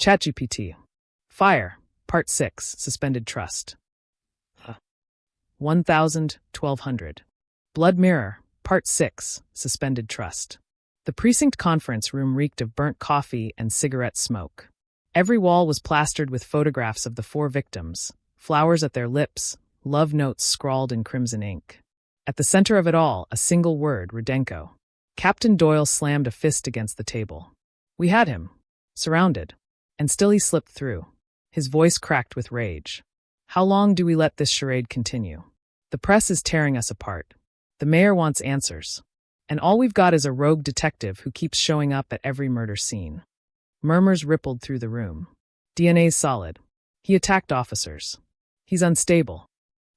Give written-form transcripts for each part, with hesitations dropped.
ChatGPT. Fire, Part 6, Suspended Trust. 1200. Blood Mirror, Part 6, Suspended Trust. The precinct conference room reeked of burnt coffee and cigarette smoke. Every wall was plastered with photographs of the 4 victims, flowers at their lips, love notes scrawled in crimson ink. At the center of it all, a single word, Rudenko. Captain Doyle slammed a fist against the table. We had him. Surrounded. And still he slipped through. His voice cracked with rage. How long do we let this charade continue? The press is tearing us apart. The mayor wants answers. And all we've got is a rogue detective who keeps showing up at every murder scene. Murmurs rippled through the room. DNA's solid. He attacked officers. He's unstable.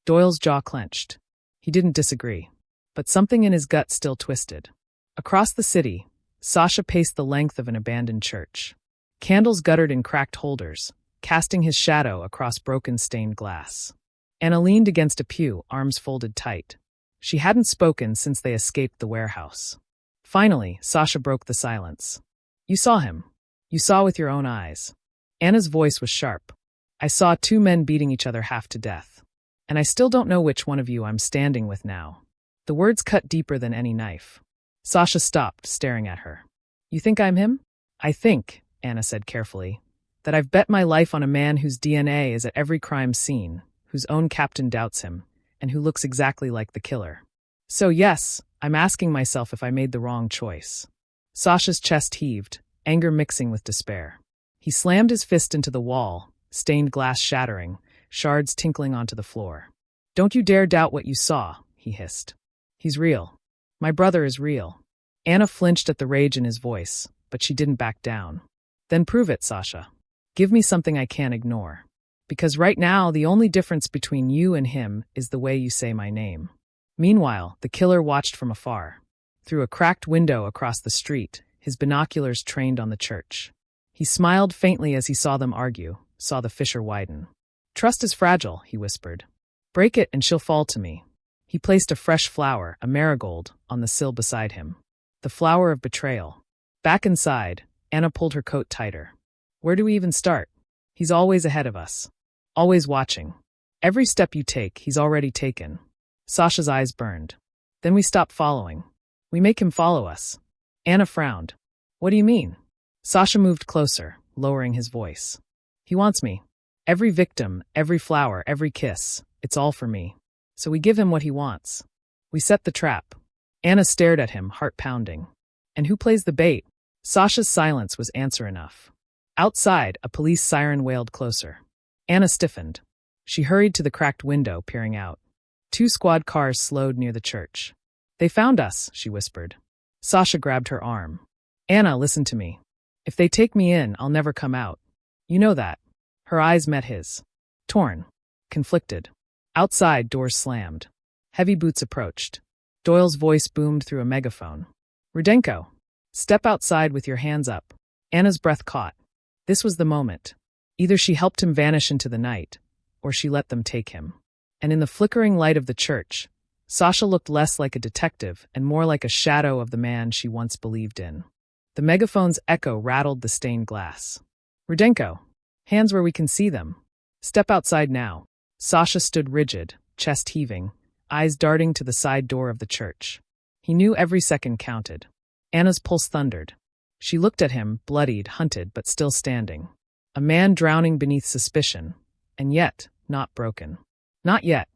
Doyle's jaw clenched. He didn't disagree. But something in his gut still twisted. Across the city, Sasha paced the length of an abandoned church. Candles guttered in cracked holders, casting his shadow across broken stained glass. Anna leaned against a pew, arms folded tight. She hadn't spoken since they escaped the warehouse. Finally, Sasha broke the silence. You saw him. You saw with your own eyes. Anna's voice was sharp. I saw 2 men beating each other half to death. And I still don't know which one of you I'm standing with now. The words cut deeper than any knife. Sasha stopped, staring at her. You think I'm him? I think, Anna said carefully, that I've bet my life on a man whose DNA is at every crime scene, whose own captain doubts him, and who looks exactly like the killer. So yes, I'm asking myself if I made the wrong choice. Sasha's chest heaved, anger mixing with despair. He slammed his fist into the wall, stained glass shattering, shards tinkling onto the floor. Don't you dare doubt what you saw, he hissed. He's real. My brother is real. Anna flinched at the rage in his voice, but she didn't back down. Then prove it, Sasha. Give me something I can't ignore. Because right now, the only difference between you and him is the way you say my name. Meanwhile, the killer watched from afar. Through a cracked window across the street, his binoculars trained on the church. He smiled faintly as he saw them argue, saw the fissure widen. Trust is fragile, he whispered. Break it and she'll fall to me. He placed a fresh flower, a marigold, on the sill beside him. The flower of betrayal. Back inside, Anna pulled her coat tighter. Where do we even start? He's always ahead of us. Always watching. Every step you take, he's already taken. Sasha's eyes burned. Then we stop following. We make him follow us. Anna frowned. What do you mean? Sasha moved closer, lowering his voice. He wants me. Every victim, every flower, every kiss, it's all for me. So we give him what he wants. We set the trap. Anna stared at him, heart pounding. And who plays the bait? Sasha's silence was answer enough. Outside, a police siren wailed closer. Anna stiffened. She hurried to the cracked window, peering out. 2 squad cars slowed near the church. They found us, she whispered. Sasha grabbed her arm. Anna, listen to me. If they take me in, I'll never come out. You know that. Her eyes met his. Torn. Conflicted. Outside, doors slammed. Heavy boots approached. Doyle's voice boomed through a megaphone. Rudenko. Step outside with your hands up. Anna's breath caught. This was the moment. Either she helped him vanish into the night, or she let them take him. And in the flickering light of the church, Sasha looked less like a detective and more like a shadow of the man she once believed in. The megaphone's echo rattled the stained glass. Rudenko. Hands where we can see them. Step outside now. Sasha stood rigid, chest heaving, eyes darting to the side door of the church. He knew every second counted. Anna's pulse thundered. She looked at him, bloodied, hunted, but still standing. A man drowning beneath suspicion, and yet not broken. Not yet.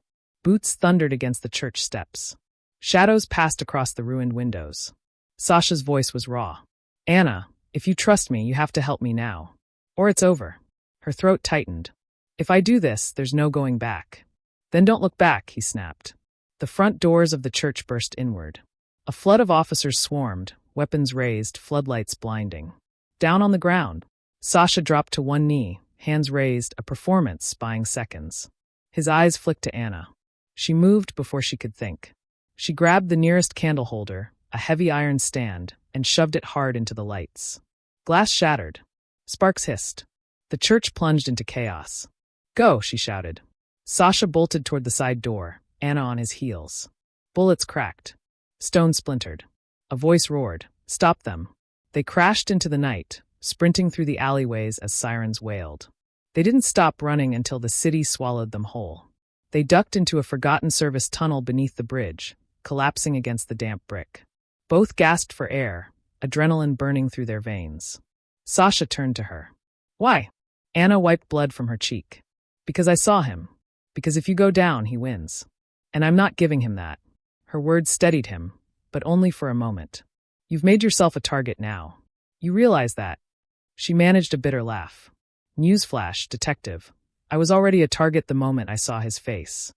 Boots thundered against the church steps. Shadows passed across the ruined windows. Sasha's voice was raw. Anna, if you trust me, you have to help me now. Or it's over. Her throat tightened. If I do this, there's no going back. Then don't look back, he snapped. The front doors of the church burst inward. A flood of officers swarmed, weapons raised, floodlights blinding. Down on the ground, Sasha dropped to one knee, hands raised, a performance buying seconds. His eyes flicked to Anna. She moved before she could think. She grabbed the nearest candle holder, a heavy iron stand, and shoved it hard into the lights. Glass shattered. Sparks hissed. The church plunged into chaos. Go, she shouted. Sasha bolted toward the side door, Anna on his heels. Bullets cracked. Stone splintered. A voice roared, "Stop them." They crashed into the night, sprinting through the alleyways as sirens wailed. They didn't stop running until the city swallowed them whole. They ducked into a forgotten service tunnel beneath the bridge, collapsing against the damp brick. Both gasped for air, adrenaline burning through their veins. Sasha turned to her. Why? Anna wiped blood from her cheek. Because I saw him. Because if you go down, he wins. And I'm not giving him that. Her words steadied him, but only for a moment. You've made yourself a target now. You realize that. She managed a bitter laugh. Newsflash, detective. I was already a target the moment I saw his face.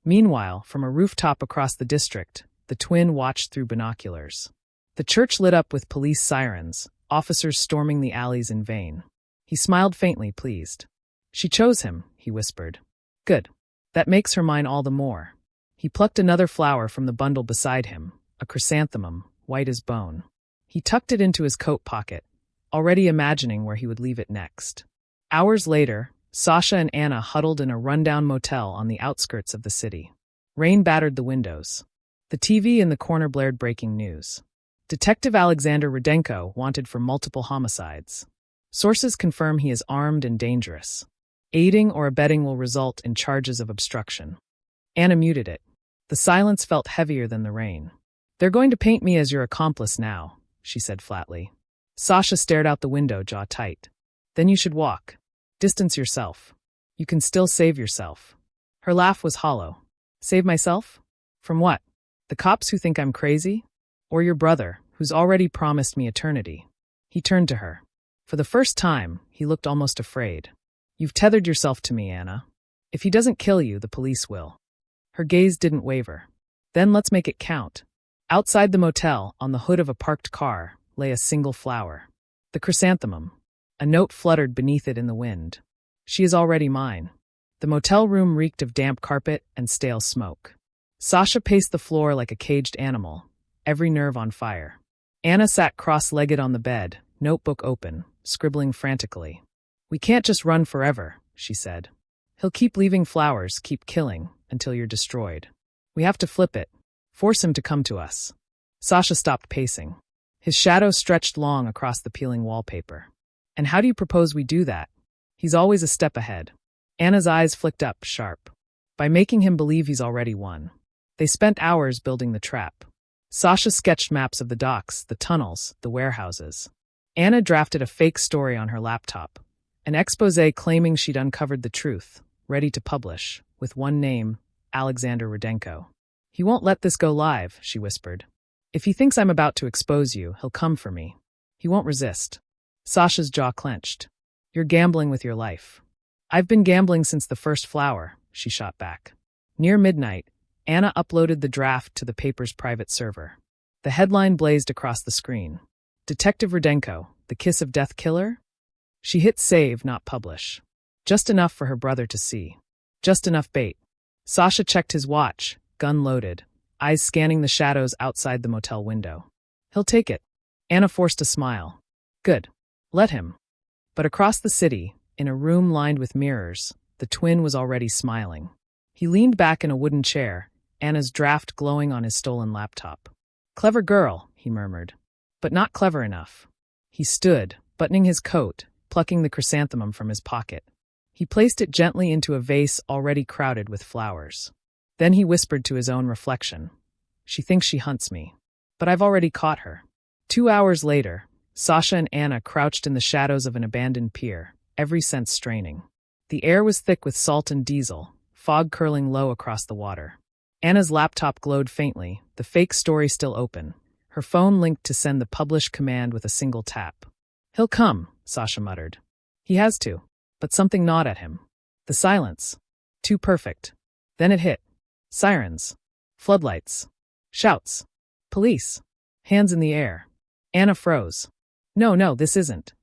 Meanwhile, from a rooftop across the district, the twin watched through binoculars. The church lit up with police sirens, officers storming the alleys in vain. He smiled faintly, pleased. She chose him, he whispered. Good. That makes her mine all the more. He plucked another flower from the bundle beside him, a chrysanthemum, white as bone. He tucked it into his coat pocket, already imagining where he would leave it next. Hours later, Sasha and Anna huddled in a rundown motel on the outskirts of the city. Rain battered the windows. The TV in the corner blared breaking news. Detective Alexander Rudenko wanted for multiple homicides. Sources confirm he is armed and dangerous. Aiding or abetting will result in charges of obstruction. Anna muted it. The silence felt heavier than the rain. They're going to paint me as your accomplice now, she said flatly. Sasha stared out the window, jaw tight. Then you should walk. Distance yourself. You can still save yourself. Her laugh was hollow. Save myself? From what? The cops who think I'm crazy? Or your brother, who's already promised me eternity? He turned to her. For the first time, he looked almost afraid. You've tethered yourself to me, Anna. If he doesn't kill you, the police will. Her gaze didn't waver. Then let's make it count. Outside the motel, on the hood of a parked car, lay a single flower. The chrysanthemum. A note fluttered beneath it in the wind. She is already mine. The motel room reeked of damp carpet and stale smoke. Sasha paced the floor like a caged animal, every nerve on fire. Anna sat cross-legged on the bed, notebook open, scribbling frantically. We can't just run forever, she said. He'll keep leaving flowers, keep killing, until you're destroyed. We have to flip it. Force him to come to us. Sasha stopped pacing. His shadow stretched long across the peeling wallpaper. And how do you propose we do that? He's always a step ahead. Anna's eyes flicked up, sharp. By making him believe he's already won. They spent hours building the trap. Sasha sketched maps of the docks, the tunnels, the warehouses. Anna drafted a fake story on her laptop. An exposé claiming she'd uncovered the truth, ready to publish, with one name, Alexander Rudenko. He won't let this go live, she whispered. If he thinks I'm about to expose you, he'll come for me. He won't resist. Sasha's jaw clenched. You're gambling with your life. I've been gambling since the first flower, she shot back. Near midnight, Anna uploaded the draft to the paper's private server. The headline blazed across the screen. Detective Rudenko, the kiss of death killer? She hit save, not publish. Just enough for her brother to see. Just enough bait. Sasha checked his watch, gun loaded, eyes scanning the shadows outside the motel window. He'll take it. Anna forced a smile. Good. Let him. But across the city, in a room lined with mirrors, the twin was already smiling. He leaned back in a wooden chair, Anna's draft glowing on his stolen laptop. Clever girl, he murmured. But not clever enough. He stood, buttoning his coat, plucking the chrysanthemum from his pocket. He placed it gently into a vase already crowded with flowers. Then he whispered to his own reflection. She thinks she hunts me. But I've already caught her. 2 hours later, Sasha and Anna crouched in the shadows of an abandoned pier, every sense straining. The air was thick with salt and diesel, fog curling low across the water. Anna's laptop glowed faintly, the fake story still open, her phone linked to send the publish command with a single tap. He'll come, Sasha muttered. He has to. But something gnawed at him. The silence. Too perfect. Then it hit. Sirens. Floodlights. Shouts. Police. Hands in the air. Anna froze. No, this isn't.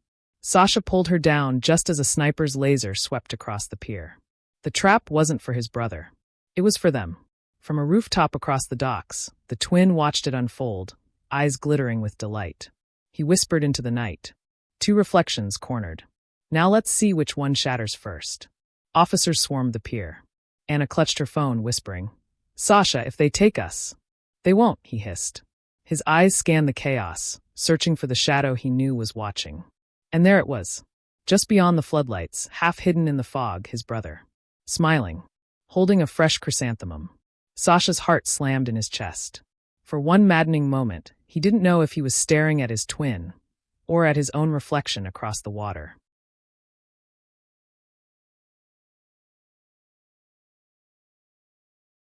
Sasha pulled her down just as a sniper's laser swept across the pier. The trap wasn't for his brother. It was for them. From a rooftop across the docks, the twin watched it unfold, eyes glittering with delight. He whispered into the night. 2 reflections cornered. Now let's see which one shatters first. Officers swarmed the pier. Anna clutched her phone, whispering, Sasha, if they take us. They won't, he hissed. His eyes scanned the chaos, searching for the shadow he knew was watching. And there it was, just beyond the floodlights, half hidden in the fog, his brother, smiling, holding a fresh chrysanthemum. Sasha's heart slammed in his chest. For one maddening moment, he didn't know if he was staring at his twin or at his own reflection across the water.